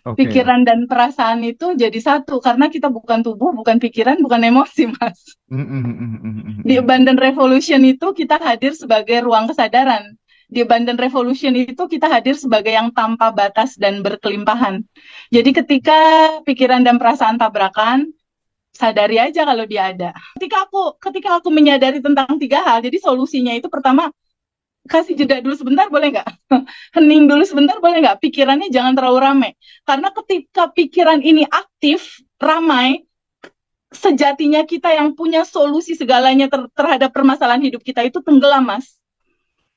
Oke. Pikiran dan perasaan itu jadi satu karena kita bukan tubuh, bukan pikiran, bukan emosi, Mas. Mm, mm, mm, mm, mm, Di mm. Abundant Revolution itu kita hadir sebagai ruang kesadaran. Di Abundant Revolution itu kita hadir sebagai yang tanpa batas dan berkelimpahan. Jadi ketika pikiran dan perasaan tabrakan, sadari aja kalau dia ada. Ketika aku menyadari tentang tiga hal, jadi solusinya itu pertama kasih jeda dulu sebentar boleh nggak? Hening dulu sebentar boleh nggak? Pikirannya jangan terlalu ramai. Karena ketika pikiran ini aktif, ramai, sejatinya kita yang punya solusi segalanya terhadap permasalahan hidup kita itu tenggelam, Mas.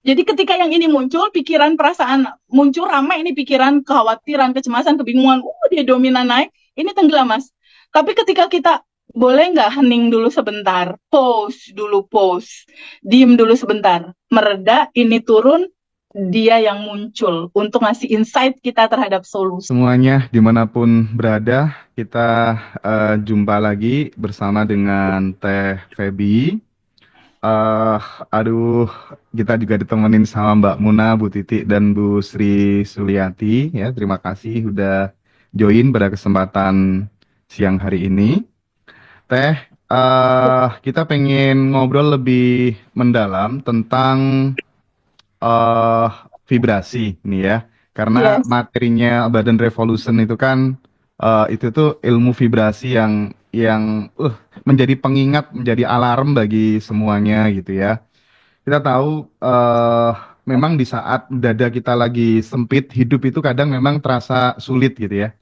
Jadi ketika yang ini muncul, pikiran, perasaan muncul ramai, ini pikiran, kekhawatiran, kecemasan, kebingungan, dia dominan naik, ini tenggelam, Mas. Tapi ketika kita boleh nggak hening dulu sebentar, pause dulu, pause, diem dulu sebentar, mereda, ini turun, dia yang muncul untuk ngasih insight kita terhadap solusi. Semuanya dimanapun berada, kita jumpa lagi bersama dengan Teh Feby. eh Aduh, kita juga ditemenin sama Mbak Muna, Bu Titi, dan Bu Sri Suliati. Ya, terima kasih udah join pada kesempatan siang hari ini. Teh, kita pengen ngobrol lebih mendalam tentang eh vibrasi nih ya. Karena Yes. materinya Badan Revolution itu kan itu tuh ilmu vibrasi yang menjadi pengingat, menjadi alarm bagi semuanya gitu ya. Kita tahu memang di saat dada kita lagi sempit, hidup itu kadang memang terasa sulit gitu ya.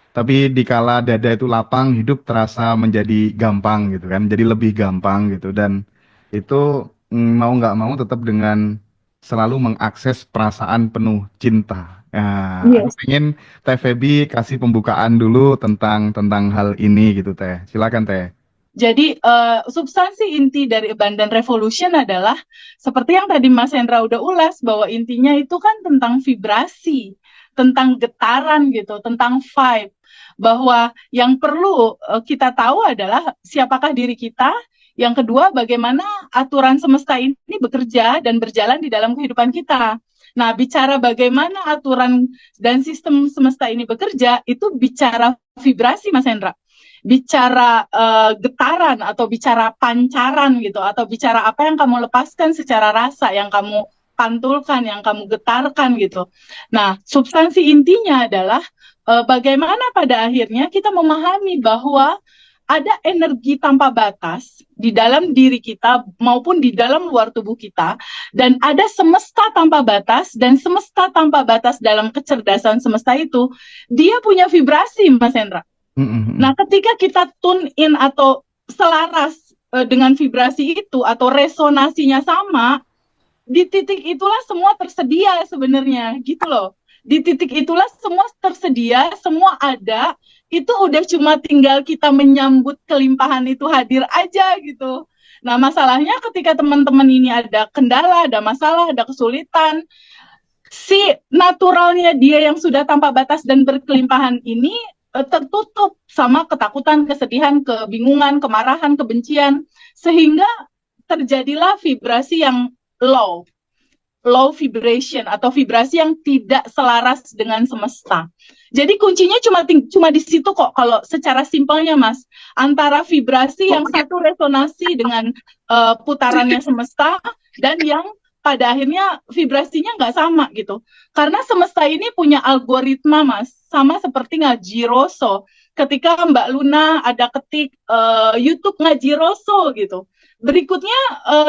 Tapi dikala dada itu lapang, hidup terasa menjadi gampang gitu kan, jadi lebih gampang gitu. Dan itu mau nggak mau tetap dengan selalu mengakses perasaan penuh cinta. Nah, aku Yes. pengen Teh Feby kasih pembukaan dulu tentang hal ini gitu Teh. Silakan Teh. Jadi substansi inti dari Abundant Revolution adalah seperti yang tadi Mas Hendra udah ulas bahwa intinya itu kan tentang vibrasi, tentang getaran gitu, tentang vibe. Bahwa yang perlu kita tahu adalah siapakah diri kita, yang kedua bagaimana aturan semesta ini bekerja dan berjalan di dalam kehidupan kita. Nah, bicara bagaimana aturan dan sistem semesta ini bekerja, itu bicara vibrasi, Mas Hendra, bicara getaran atau bicara pancaran gitu atau bicara apa yang kamu lepaskan secara rasa yang kamu pantulkan yang kamu getarkan gitu. Nah, substansi intinya adalah bagaimana pada akhirnya kita memahami bahwa ada energi tanpa batas di dalam diri kita maupun di dalam luar tubuh kita dan ada semesta tanpa batas dan semesta tanpa batas dalam kecerdasan semesta itu dia punya vibrasi Mas Hendra. Mm, mm, Nah, mm. ketika kita tune in atau selaras dengan vibrasi itu atau resonasinya sama, di titik itulah semua tersedia sebenarnya, gitu loh. Di titik itulah semua tersedia, semua ada, itu udah cuma tinggal kita menyambut kelimpahan itu hadir aja gitu. Nah, masalahnya ketika teman-teman ini ada kendala, ada masalah, ada kesulitan, si naturalnya dia yang sudah tanpa batas dan berkelimpahan ini tertutup sama ketakutan, kesedihan, kebingungan, kemarahan, kebencian, sehingga terjadilah vibrasi yang low, low vibration atau vibrasi yang tidak selaras dengan semesta. Jadi kuncinya cuma di situ kok kalau secara simpelnya Mas, antara vibrasi yang satu resonasi dengan putarannya semesta dan yang pada akhirnya vibrasinya nggak sama gitu. Karena semesta ini punya algoritma Mas, sama seperti ngaji Roso. Ketika Mbak Luna ada ketik YouTube ngaji Roso gitu. Berikutnya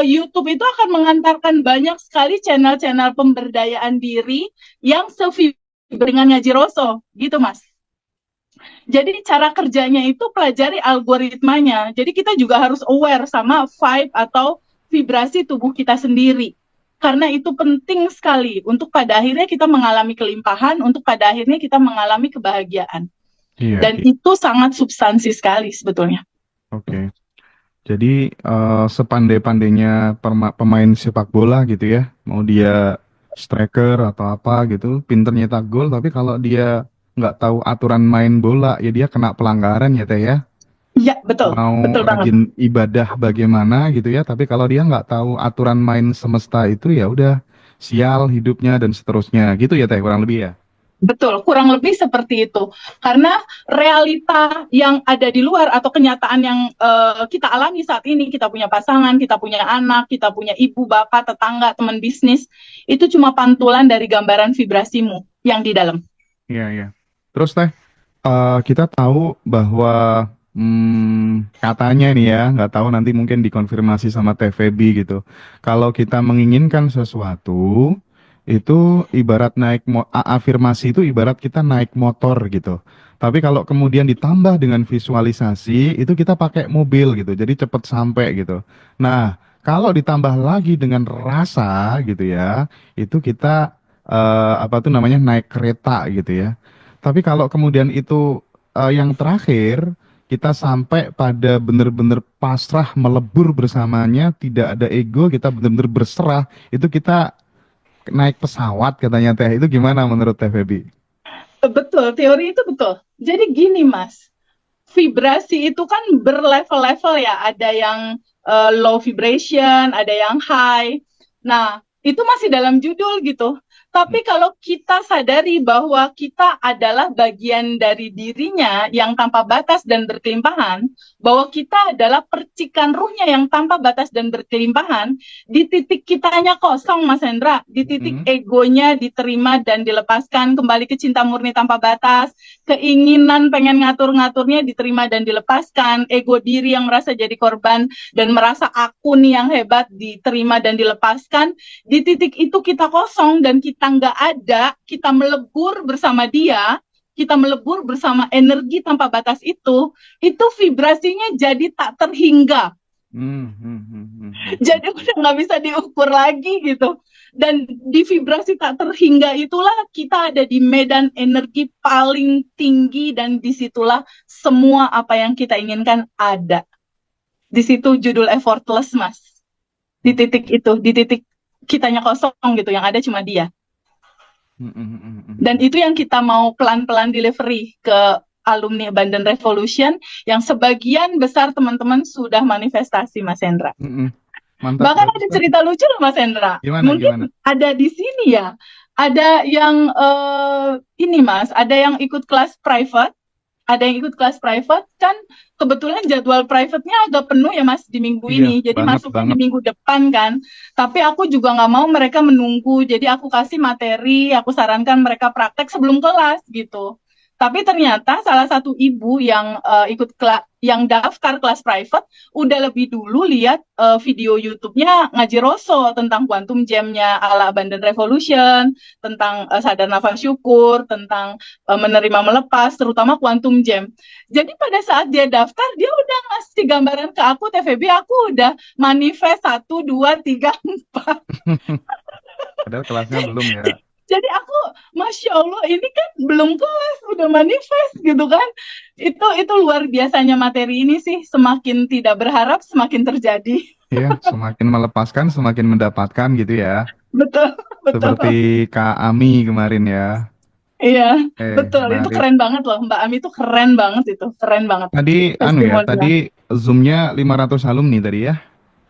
YouTube itu akan mengantarkan banyak sekali channel-channel pemberdayaan diri yang dengan ngaji Roso, gitu Mas. Jadi cara kerjanya itu pelajari algoritmanya. Jadi kita juga harus aware sama vibe atau vibrasi tubuh kita sendiri. Karena itu penting sekali untuk pada akhirnya kita mengalami kelimpahan, untuk pada akhirnya kita mengalami kebahagiaan. Iya, Dan iya. itu sangat substansi sekali sebetulnya. Oke. Jadi sepandai-pandainya pemain sepak bola gitu ya, mau dia striker atau apa gitu, pinter nyetak gol, tapi kalau dia nggak tahu aturan main bola, ya dia kena pelanggaran ya Teh ya. Iya, betul. Mau Betul banget. rajin ibadah bagaimana gitu ya, tapi kalau dia nggak tahu aturan main semesta itu ya udah sial hidupnya dan seterusnya gitu ya Teh kurang lebih ya. Betul, kurang lebih seperti itu. Karena realita yang ada di luar atau kenyataan yang kita alami saat ini, kita punya pasangan, kita punya anak, kita punya ibu, bapak, tetangga, teman bisnis, itu cuma pantulan dari gambaran vibrasimu yang di dalam. Iya, iya. Terus Teh, kita tahu bahwa katanya nih ya, nggak tahu nanti mungkin dikonfirmasi sama TVB gitu. Kalau kita menginginkan sesuatu, itu ibarat afirmasi itu ibarat kita naik motor gitu. Tapi kalau kemudian ditambah dengan visualisasi, itu kita pakai mobil gitu, jadi cepat sampai gitu. Nah, kalau ditambah lagi dengan rasa gitu ya, itu kita apa tuh namanya naik kereta gitu ya. Tapi kalau kemudian itu yang terakhir kita sampai pada benar-benar pasrah melebur bersamanya, tidak ada ego, kita benar-benar berserah, itu kita naik pesawat katanya Teh. Itu gimana menurut Teh Febi? Betul, teori itu betul. Jadi gini Mas, vibrasi itu kan berlevel-level ya. Ada yang low vibration, ada yang high. Nah, itu masih dalam judul gitu. Tapi kalau kita sadari bahwa kita adalah bagian dari dirinya yang tanpa batas dan berkelimpahan, bahwa kita adalah percikan ruhnya yang tanpa batas dan berkelimpahan, di titik kitanya kosong, Mas Hendra, di titik Mm-mm. egonya diterima dan dilepaskan, kembali ke cinta murni tanpa batas, keinginan pengen ngatur-ngaturnya diterima dan dilepaskan, ego diri yang merasa jadi korban dan merasa aku nih yang hebat diterima dan dilepaskan, di titik itu kita kosong dan kita nggak ada, kita melebur bersama dia, kita melebur bersama energi tanpa batas itu vibrasinya jadi tak terhingga. Jadi udah nggak bisa diukur lagi gitu. Dan di vibrasi tak terhingga itulah kita ada di medan energi paling tinggi dan disitulah semua apa yang kita inginkan ada. Di situ judul effortless, Mas. Di titik itu, di titik kitanya kosong gitu, yang ada cuma dia. Dan itu yang kita mau pelan-pelan delivery ke alumni Abundant Revolution yang sebagian besar teman-teman sudah manifestasi, Mas Hendra. Mantap, Bahkan bagus, ada cerita lucu loh Mas Hendra. Mungkin ada di sini ya. Ada yang ini Mas, ada yang ikut kelas private, ada yang ikut kelas private kan kebetulan jadwal private-nya agak penuh ya Mas di minggu ini. Jadi masuknya di minggu depan kan. Tapi aku juga nggak mau mereka menunggu. Jadi aku kasih materi, aku sarankan mereka praktek sebelum kelas gitu. Tapi ternyata salah satu ibu yang ikut yang daftar kelas private udah lebih dulu lihat video YouTube-nya Ngaji Rosso tentang quantum jam-nya ala Abundant Revolution, tentang sadar nafas syukur, tentang menerima melepas, terutama quantum jam. Jadi pada saat dia daftar, dia udah ngasih gambaran ke aku, TVB, aku udah manifest 1, 2, 3, 4. Padahal kelasnya belum ya. Jadi aku, Masya Allah, ini kan belum kelas, udah manifest gitu kan. Itu luar biasanya materi ini sih, semakin tidak berharap, semakin terjadi. Iya, semakin melepaskan, semakin mendapatkan gitu ya. Betul, betul. Seperti Kak Ami kemarin ya. Iya, betul. Itu keren banget loh. Mbak Ami itu keren banget itu. Keren banget. Tadi, tadi Zoom-nya 500 alumni tadi ya?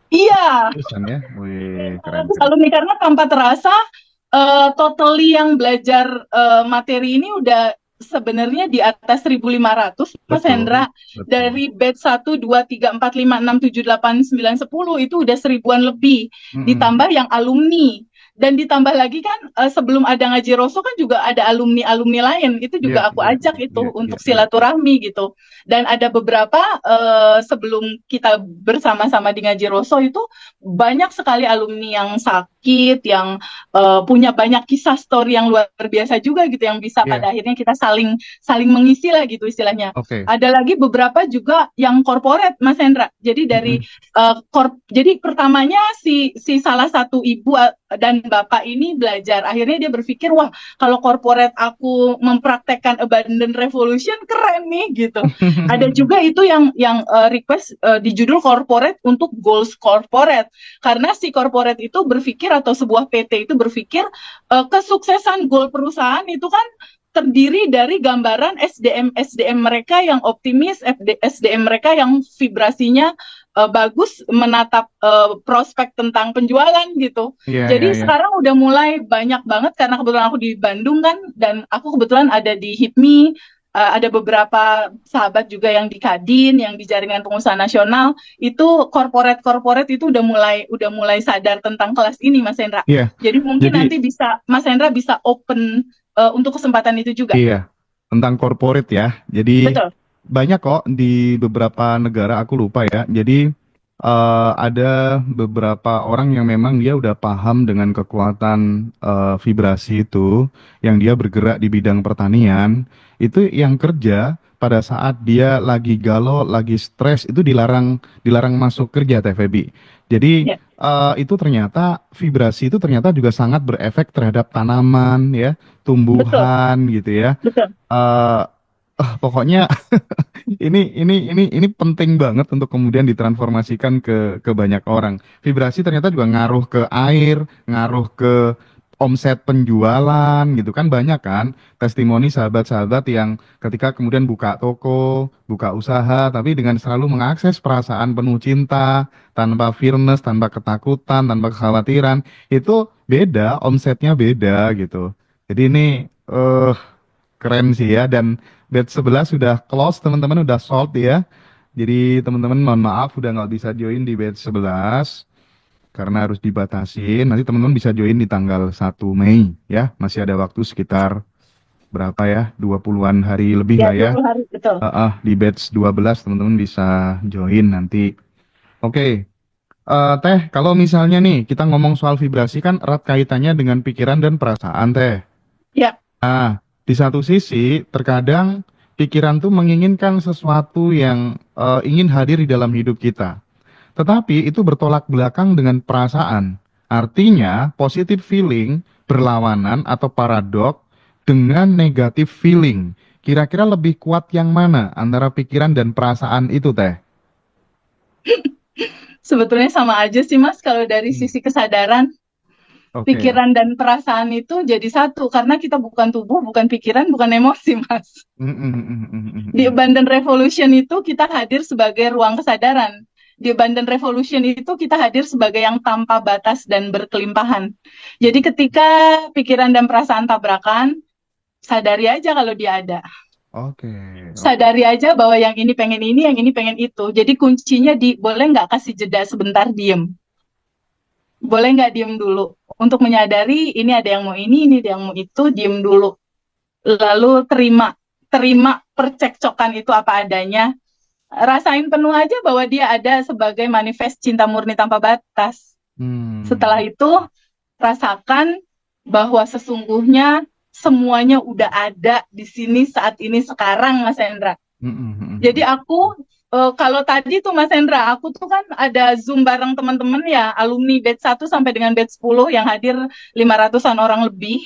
Iya. Ya? Wih, keren. Alumni karena tanpa terasa, totally yang belajar materi ini udah sebenarnya di atas 1.500, Mas Hendra. Dari batch 1, 2, 3, 4, 5, 6, 7, 8, 9, 10 itu udah 1000-an lebih. Ditambah yang alumni. Dan ditambah lagi kan sebelum ada Ngaji Rosso kan juga ada alumni-alumni lain. Itu juga aku ajak untuk silaturahmi gitu. Dan ada beberapa sebelum kita bersama-sama di Ngaji Rosso itu banyak sekali alumni yang sakit, yang punya banyak kisah story yang luar biasa juga gitu, yang bisa pada akhirnya kita saling mengisi lah gitu istilahnya. Ada lagi beberapa juga yang corporate, Mas Hendra. Jadi dari jadi pertamanya si salah satu ibu dan bapak ini belajar. Akhirnya dia berpikir, wah kalau corporate aku mempraktekkan Abundant Revolution keren nih gitu. Ada juga itu yang request di judul corporate untuk goals corporate. Karena si corporate itu berpikir atau sebuah PT itu berpikir kesuksesan goal perusahaan itu kan terdiri dari gambaran SDM mereka yang optimis, SDM mereka yang vibrasinya bagus menatap prospek tentang penjualan gitu. Iya, iya, Jadi iya. sekarang udah mulai banyak banget karena kebetulan aku di Bandung kan, dan aku kebetulan ada di HIPMI, ada beberapa sahabat juga yang di Kadin, yang di Jaringan Pengusaha Nasional, itu corporate itu udah mulai sadar tentang kelas ini, Mas Hendra. Iya. Jadi mungkin Jadi, nanti Mas Hendra bisa open untuk kesempatan itu juga. iya, tentang corporate ya. Jadi Betul, banyak kok di beberapa negara, aku lupa ya. Jadi ada beberapa orang yang memang dia udah paham dengan kekuatan vibrasi itu, yang dia bergerak di bidang pertanian, itu yang kerja pada saat dia lagi galau, lagi stres, itu dilarang dilarang masuk kerja, Teh Febi. Jadi ya, itu ternyata vibrasi itu ternyata juga sangat berefek terhadap tanaman ya, betul, tumbuhan gitu ya. betul. eh Pokoknya ini penting banget untuk kemudian ditransformasikan ke banyak orang. Vibrasi ternyata juga ngaruh ke air, ngaruh ke omset penjualan gitu kan, banyak kan testimoni sahabat-sahabat yang ketika kemudian buka toko, buka usaha, tapi dengan selalu mengakses perasaan penuh cinta, tanpa fearness, tanpa ketakutan, tanpa kekhawatiran, itu beda, omsetnya beda gitu. Jadi ini eh keren sih ya, dan batch 11 sudah close, teman-teman udah sold ya. Jadi teman-teman mohon maaf udah nggak bisa join di batch 11 karena harus dibatasi. Nanti teman-teman bisa join di tanggal 1 Mei ya. Masih ada waktu sekitar berapa ya? 20-an hari lebih Ya, lah ya. 20 hari, betul. Di batch 12 teman-teman bisa join nanti. Oke. Teh, kalau misalnya nih kita ngomong soal vibrasi kan erat kaitannya dengan pikiran dan perasaan, Teh. Ya, Nah, di satu sisi, terkadang pikiran tuh menginginkan sesuatu yang ingin hadir di dalam hidup kita. Tetapi itu bertolak belakang dengan perasaan. Artinya, positive feeling berlawanan atau paradok dengan negative feeling. Kira-kira lebih kuat yang mana antara pikiran dan perasaan itu, Teh? sebetulnya sama aja sih, Mas, kalau dari Hmm. sisi kesadaran. Oke. Pikiran dan perasaan itu jadi satu, karena kita bukan tubuh, bukan pikiran, bukan emosi, Mas. Mm, mm, mm, mm, mm, Di mm. Abundant Revolution itu kita hadir sebagai ruang kesadaran. Di Abundant Revolution itu kita hadir sebagai yang tanpa batas dan berkelimpahan. Jadi ketika pikiran dan perasaan tabrakan, sadari aja kalau dia ada. Oke, oke. Sadari aja bahwa yang ini, yang ini pengen itu. Jadi kuncinya di boleh nggak kasih jeda sebentar, diem. Boleh nggak diem dulu. Untuk menyadari ini ada yang mau ini ada yang mau itu, diem dulu. Lalu terima, terima percekcokan itu apa adanya. Rasain penuh aja bahwa dia ada sebagai manifest cinta murni tanpa batas. Setelah Hmm. itu, rasakan bahwa sesungguhnya semuanya udah ada di sini saat ini sekarang, Mas Hendra. Mm, mm, mm, Jadi mm. aku kalau tadi tuh Mas Hendra, aku tuh kan ada Zoom bareng teman-teman ya, alumni batch 1 sampai dengan batch 10 yang hadir 500-an orang lebih.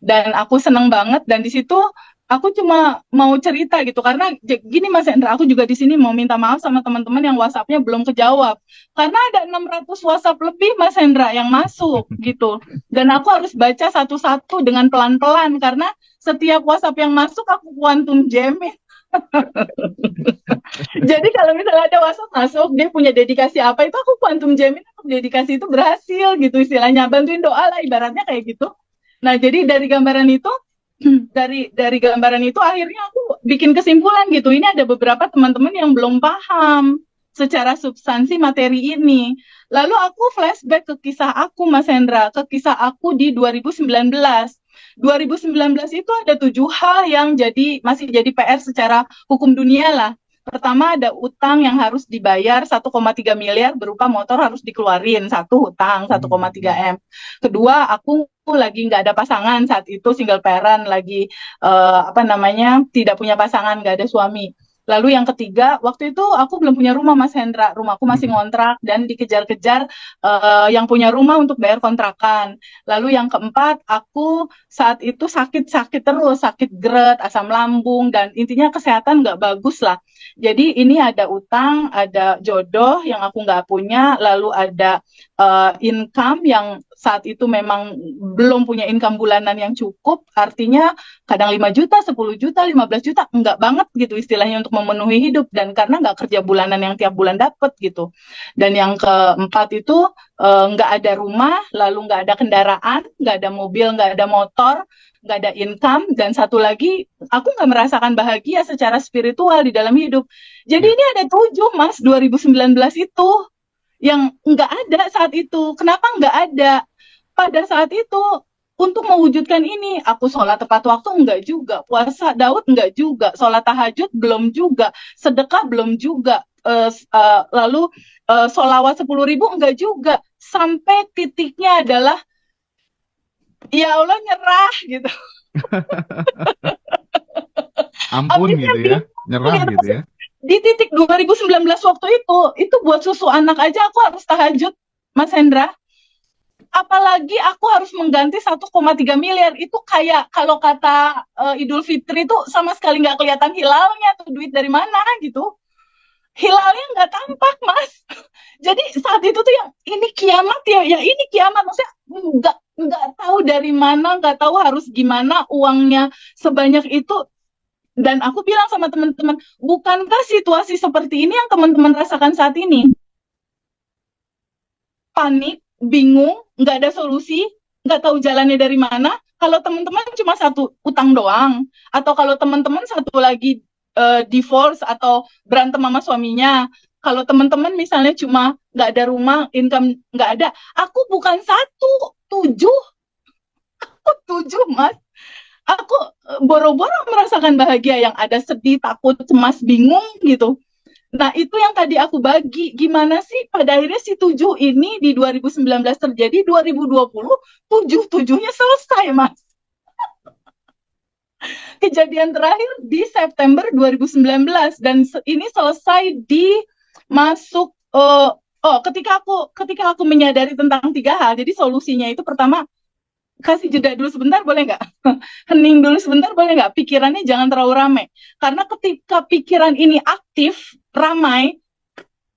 Dan aku seneng banget, dan di situ aku cuma mau cerita gitu karena gini Mas Hendra, aku juga di sini mau minta maaf sama teman-teman yang WhatsApp-nya belum kejawab. Karena ada 600 WhatsApp lebih Mas Hendra yang masuk gitu. Dan aku harus baca satu-satu dengan pelan-pelan karena setiap WhatsApp yang masuk aku quantum jamming. Jadi kalau misalnya ada WhatsApp masuk, dia punya dedikasi apa, itu aku quantum jamin untuk dedikasi itu berhasil gitu istilahnya. Bantuin doa lah ibaratnya kayak gitu. Nah, jadi dari gambaran itu dari gambaran itu akhirnya aku bikin kesimpulan gitu. Ini ada beberapa teman-teman yang belum paham secara substansi materi ini. Lalu aku flashback ke kisah aku Mas Hendra, ke kisah aku di 2019. 2019 itu ada 7 hal yang masih jadi PR secara hukum dunia lah. Pertama ada utang yang harus dibayar 1,3 miliar berupa motor harus dikeluarin, satu hutang 1,3 M. Kedua, aku lagi nggak ada pasangan saat itu, single parent, lagi tidak punya pasangan, nggak ada suami. Lalu yang ketiga, waktu itu aku belum punya rumah Mas Hendra, rumahku masih Mm, ngontrak dan dikejar-kejar yang punya rumah untuk bayar kontrakan. Lalu yang keempat, aku saat itu sakit-sakit terus, sakit GERD, asam lambung, dan intinya kesehatan nggak bagus lah. Jadi ini ada utang, ada jodoh yang aku nggak punya, lalu ada income yang saat itu memang belum punya income bulanan yang cukup, artinya kadang 5 juta, 10 juta, 15 juta, enggak banget gitu istilahnya untuk memenuhi hidup, dan karena nggak kerja bulanan yang tiap bulan dapat gitu. Dan yang keempat itu nggak ada rumah, lalu nggak ada kendaraan, nggak ada mobil, nggak ada motor, nggak ada income, dan satu lagi aku nggak merasakan bahagia secara spiritual di dalam hidup. Jadi Ya. ini ada 7 Mas 2019 itu yang nggak ada saat itu. Kenapa nggak ada? Pada saat itu untuk mewujudkan ini, aku sholat tepat waktu enggak juga, puasa Daud enggak juga, sholat tahajud belum juga, sedekah belum juga, lalu sholawat 10.000 enggak juga, sampai titiknya adalah ya Allah nyerah gitu. Ampun Habisnya gitu ya, bingung nyerah gitu. gitu ya. Di titik 2019 waktu itu buat susu anak aja aku harus tahajud, Mas Hendra. Apalagi aku harus mengganti 1,3 miliar. Itu kayak kalau kata Idul Fitri itu sama sekali nggak kelihatan hilalnya tuh, duit dari mana gitu. Hilalnya nggak tampak, Mas. Jadi saat itu tuh yang ini kiamat ya, ya ini kiamat. Maksudnya nggak tahu dari mana, nggak tahu harus gimana uangnya sebanyak itu. Dan aku bilang sama teman-teman, bukankah situasi seperti ini yang teman-teman rasakan saat ini? Panik, bingung, nggak ada solusi, nggak tahu jalannya dari mana. Kalau teman-teman cuma satu utang doang, atau kalau teman-teman satu lagi divorce atau berantem sama suaminya, kalau teman-teman misalnya cuma nggak ada rumah, income nggak ada, aku bukan satu, 7, aku 7, Mas. Aku boro-boro merasakan bahagia, yang ada sedih, takut, cemas, bingung gitu. Nah, itu yang tadi aku bagi. Gimana sih pada akhirnya si 7 ini di 2019 terjadi, 2020, 7-7-nya selesai, Mas. Kejadian terakhir di September 2019, dan ini selesai di masuk, ketika aku menyadari tentang 3 hal. Jadi solusinya itu pertama, kasih jeda dulu sebentar boleh nggak? Hening dulu sebentar boleh nggak? Pikirannya jangan terlalu ramai. Karena ketika pikiran ini aktif, ramai,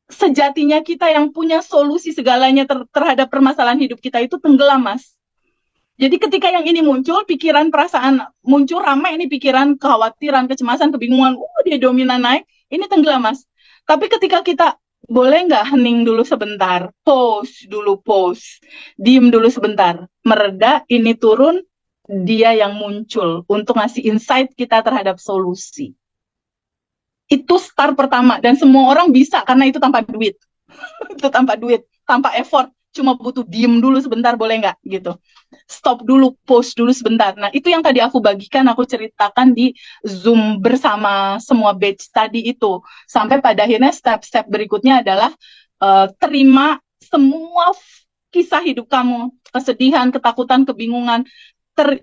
sejatinya kita yang punya solusi segalanya terhadap permasalahan hidup kita itu tenggelam, Mas. Jadi ketika yang ini muncul, pikiran, perasaan muncul, ramai ini pikiran, kekhawatiran, kecemasan, kebingungan, dia dominan naik, ini tenggelam, Mas. Tapi ketika kita boleh nggak hening dulu sebentar, pause dulu, pause, diem dulu sebentar, mereda, ini turun, dia yang muncul untuk ngasih insight kita terhadap solusi. Itu start pertama, dan semua orang bisa karena itu tanpa duit. Itu tanpa duit, tanpa effort, cuma butuh diem dulu sebentar boleh nggak gitu. Stop dulu, pause dulu sebentar. Nah, itu yang tadi aku bagikan, aku ceritakan di Zoom bersama semua batch tadi itu. Sampai pada akhirnya step-step berikutnya adalah terima semua kisah hidup kamu, kesedihan, ketakutan, kebingungan.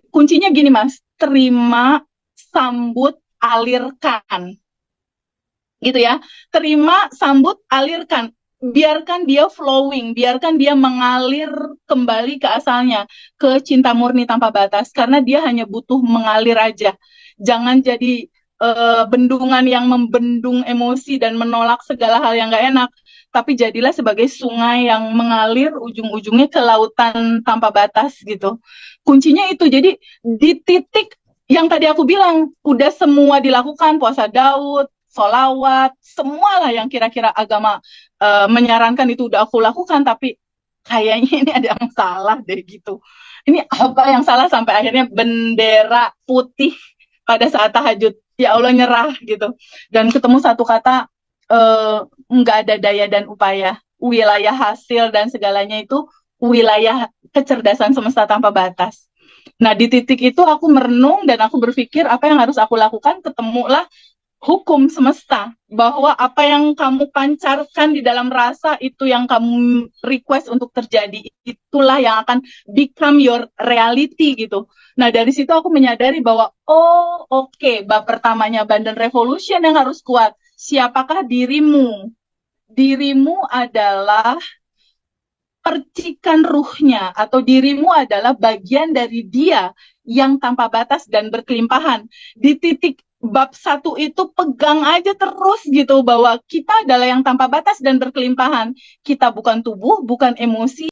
Kuncinya gini, Mas, terima, sambut, alirkan. Gitu ya. Terima, sambut, alirkan. Biarkan dia flowing, biarkan dia mengalir kembali ke asalnya, ke cinta murni tanpa batas, karena dia hanya butuh mengalir aja. Jangan jadi bendungan yang membendung emosi dan menolak segala hal yang gak enak, tapi jadilah sebagai sungai yang mengalir ujung-ujungnya ke lautan tanpa batas gitu. Kuncinya itu. Jadi di titik yang tadi aku bilang, udah semua dilakukan, puasa Daud, sholawat, semualah yang kira-kira agama menyarankan itu udah aku lakukan, tapi kayaknya ini ada yang salah deh gitu. Ini apa yang salah sampai akhirnya bendera putih pada saat tahajud, ya Allah nyerah gitu. Dan ketemu satu kata, nggak ada daya dan upaya, wilayah hasil dan segalanya itu wilayah kecerdasan semesta tanpa batas. Nah, di titik itu aku merenung dan aku berpikir apa yang harus aku lakukan, ketemulah hukum semesta, bahwa apa yang kamu pancarkan di dalam rasa itu yang kamu request untuk terjadi, itulah yang akan become your reality gitu. Nah, dari situ aku menyadari bahwa oke, bab pertamanya Bandan Revolution yang harus kuat. Siapakah dirimu? Dirimu adalah percikan ruhnya, atau dirimu adalah bagian dari dia yang tanpa batas dan berkelimpahan. Di titik bab 1 itu pegang aja terus gitu, bahwa kita adalah yang tanpa batas dan berkelimpahan. Kita bukan tubuh, bukan emosi,